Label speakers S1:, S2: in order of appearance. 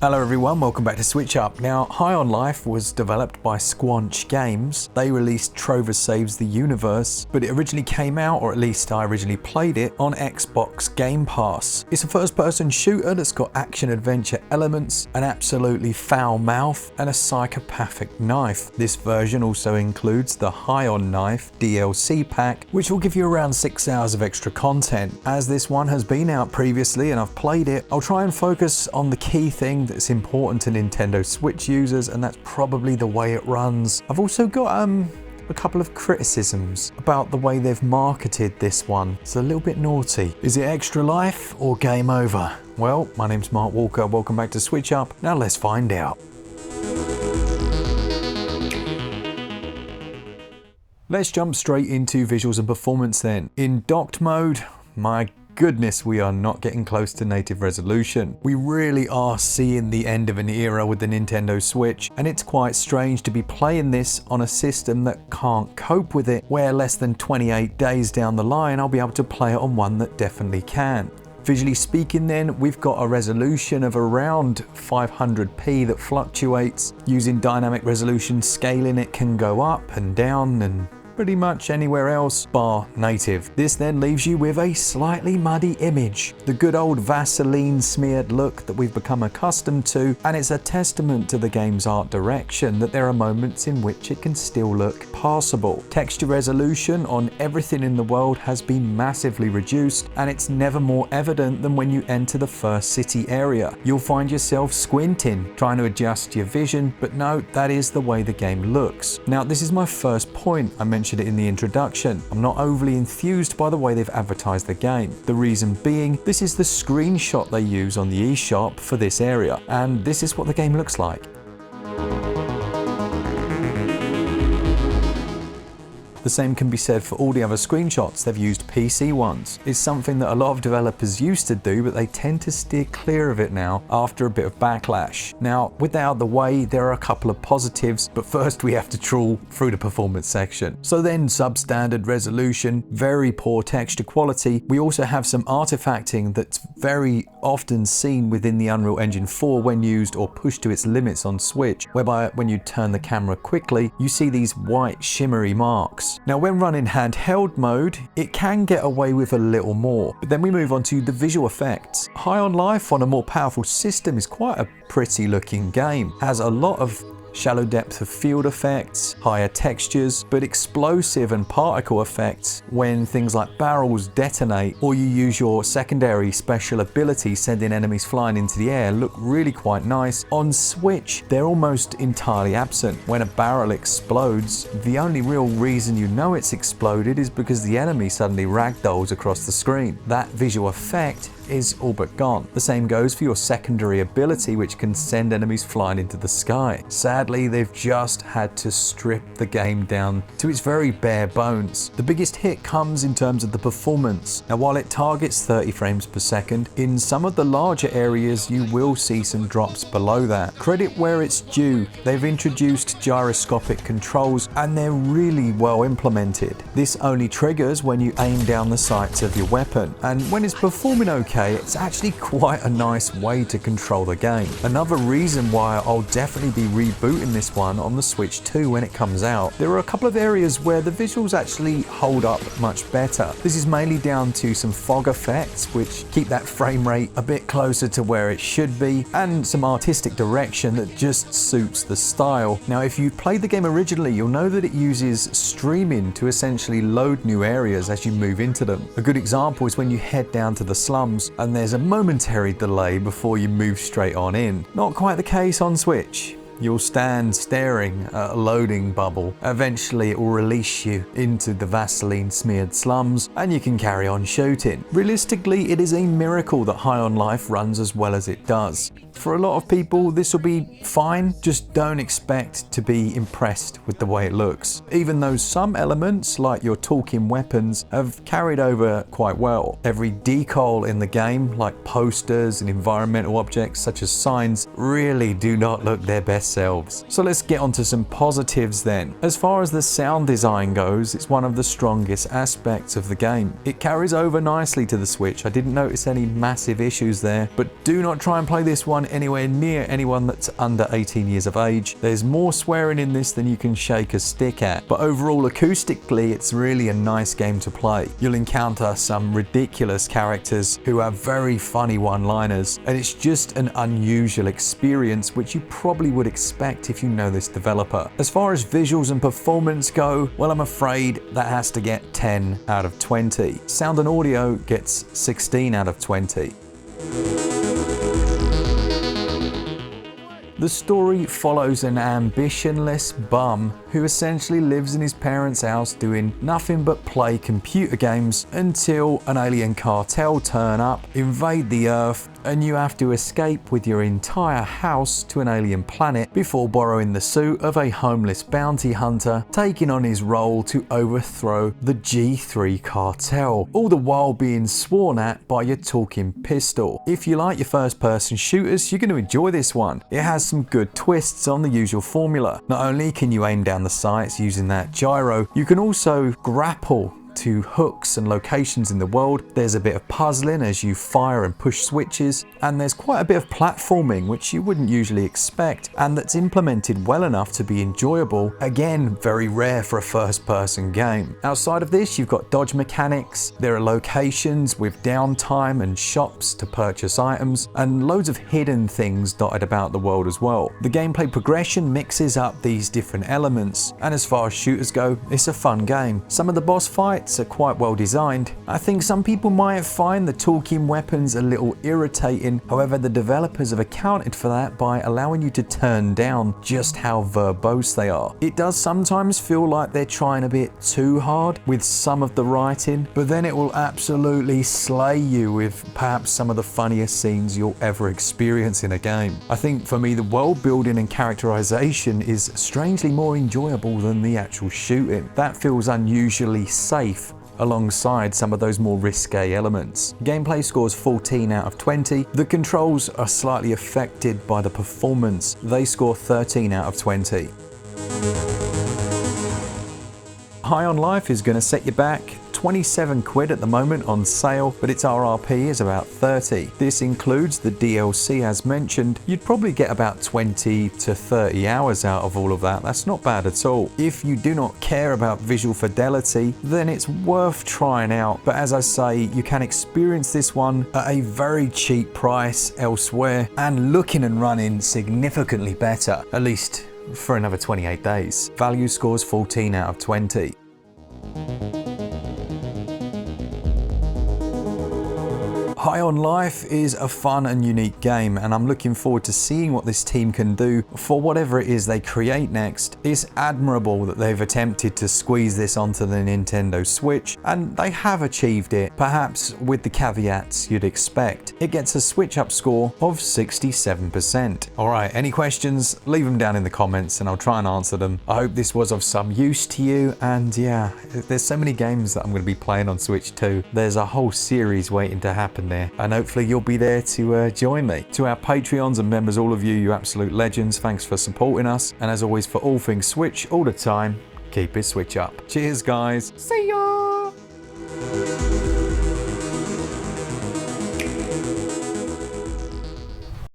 S1: Hello everyone, welcome back to SwitchUp. Now, High on Life was developed by Squanch games. They released Trover Saves the Universe, but it originally came out, or at least I originally played it, on Xbox Game Pass. It's a first-person shooter that's got action-adventure elements, an absolutely foul mouth, and a psychopathic knife. This version also includes the High on Life DLC pack, which will give you around 6 hours of extra content. As this one has been out previously and I've played it, I'll try and focus on the key thing that's important to Nintendo Switch users, and that's probably the way it runs. I've also got a couple of criticisms about the way they've marketed this one. It's a little bit naughty. Is it extra life or game over? Well, my name's Mark Walker, welcome back to SwitchUp. Now let's find out. Let's jump straight into visuals and performance then. In docked mode, my goodness, we are not getting close to native resolution. We really are seeing the end of an era with the Nintendo Switch, and it's quite strange to be playing this on a system that can't cope with it, where less than 28 days down the line I'll be able to play it on one that definitely can. Visually speaking then, we've got a resolution of around 500p that fluctuates. Using dynamic resolution scaling, it can go up and down and pretty much anywhere else bar native. This then leaves you with a slightly muddy image, the good old Vaseline smeared look that we've become accustomed to, and it's a testament to the game's art direction that there are moments in which it can still look passable. Texture resolution on everything in the world has been massively reduced, and it's never more evident than when you enter the first city area. You'll find yourself squinting, trying to adjust your vision, but no, that is the way the game looks. Now, this is my first point. I mentioned it in the introduction. I'm not overly enthused by the way they've advertised the game. The reason being, this is the screenshot they use on the eShop for this area, and this is what the game looks like. The same can be said for all the other screenshots. They've used PC ones. It's something that a lot of developers used to do, but they tend to steer clear of it now after a bit of backlash. Now, with that out of the way, there are a couple of positives, but first we have to trawl through the performance section. So then, substandard resolution, very poor texture quality. We also have some artifacting that's very often seen within the Unreal Engine 4 when used or pushed to its limits on Switch, whereby when you turn the camera quickly, you see these white shimmery marks. Now, when running handheld mode, it can get away with a little more, but then we move on to the visual effects. High on Life on a more powerful system is quite a pretty looking game. Has a lot of shallow depth of field effects, higher textures, but explosive and particle effects when things like barrels detonate or you use your secondary special ability sending enemies flying into the air look really quite nice. On Switch, they're almost entirely absent. When a barrel explodes, the only real reason you know it's exploded is because the enemy suddenly ragdolls across the screen. That visual effect is all but gone. The same goes for your secondary ability, which can send enemies flying into the sky. Sadly, they've just had to strip the game down to its very bare bones. The biggest hit comes in terms of the performance. Now, while it targets 30 frames per second, in some of the larger areas you will see some drops below that. Credit where it's due, they've introduced gyroscopic controls and they're really well implemented. This only triggers when you aim down the sights of your weapon, and when it's performing okay, it's actually quite a nice way to control the game. Another reason why I'll definitely be rebooting this one on the Switch 2 when it comes out. There are a couple of areas where the visuals actually hold up much better. This is mainly down to some fog effects, which keep that frame rate a bit closer to where it should be, and some artistic direction that just suits the style. Now, if you played the game originally, you'll know that it uses streaming to essentially load new areas as you move into them. A good example is when you head down to the slums and there's a momentary delay before you move straight on in. Not quite the case on Switch. You'll stand staring at a loading bubble. Eventually it will release you into the Vaseline smeared slums and you can carry on shooting. Realistically, it is a miracle that High on Life runs as well as it does. For a lot of people, this will be fine, just don't expect to be impressed with the way it looks. Even though some elements, like your talking weapons, have carried over quite well. Every decal in the game, like posters and environmental objects such as signs, really do not look their best themselves. So let's get onto some positives then. As far as the sound design goes, it's one of the strongest aspects of the game. It carries over nicely to the Switch. I didn't notice any massive issues there, but do not try and play this one anywhere near anyone that's under 18 years of age. There's more swearing in this than you can shake a stick at, but overall acoustically it's really a nice game to play. You'll encounter some ridiculous characters who have very funny one-liners, and it's just an unusual experience which you probably would expect if you know this developer. As far as visuals and performance go, well, I'm afraid that has to get 10 out of 20. Sound and audio gets 16 out of 20. The story follows an ambitionless bum who essentially lives in his parents' house doing nothing but play computer games until an alien cartel turn up, invade the Earth, and you have to escape with your entire house to an alien planet before borrowing the suit of a homeless bounty hunter, taking on his role to overthrow the G3 cartel, all the while being sworn at by your talking pistol. If you like your first-person shooters, you're going to enjoy this one. It has some good twists on the usual formula. Not only can you aim down the sights using that gyro, you can also grapple to hooks and locations in the world. There's a bit of puzzling as you fire and push switches, and there's quite a bit of platforming which you wouldn't usually expect, and that's implemented well enough to be enjoyable. Again, very rare for a first-person game. Outside of this, you've got dodge mechanics, there are locations with downtime and shops to purchase items, and loads of hidden things dotted about the world as well. The gameplay progression mixes up these different elements, and as far as shooters go, it's a fun game. Some of the boss fights are quite well designed. I think some people might find the talking weapons a little irritating, however the developers have accounted for that by allowing you to turn down just how verbose they are. It does sometimes feel like they're trying a bit too hard with some of the writing, but then it will absolutely slay you with perhaps some of the funniest scenes you'll ever experience in a game. I think for me the world building and characterization is strangely more enjoyable than the actual shooting. That feels unusually safe alongside some of those more risque elements. Gameplay scores 14 out of 20. The controls are slightly affected by the performance. They score 13 out of 20. High on Life is going to set you back 27 quid at the moment on sale, but its RRP is about 30. This includes the DLC as mentioned. You'd probably get about 20 to 30 hours out of all of that. That's not bad at all. If you do not care about visual fidelity, then it's worth trying out. But as I say, you can experience this one at a very cheap price elsewhere and looking and running significantly better, at least for another 28 days. Value scores 14 out of 20. High on Life is a fun and unique game, and I'm looking forward to seeing what this team can do for whatever it is they create next. It's admirable that they've attempted to squeeze this onto the Nintendo Switch, and they have achieved it, perhaps with the caveats you'd expect. It gets a SwitchUp score of 67%. Alright, any questions? Leave them down in the comments and I'll try and answer them. I hope this was of some use to you, and yeah, there's so many games that I'm going to be playing on Switch too. There's a whole series waiting to happen there, and hopefully you'll be there to join me. To our Patreons and members, all of you, you absolute legends, thanks for supporting us, and as always, for all things Switch all the time, keep it Switch up. Cheers guys, see ya!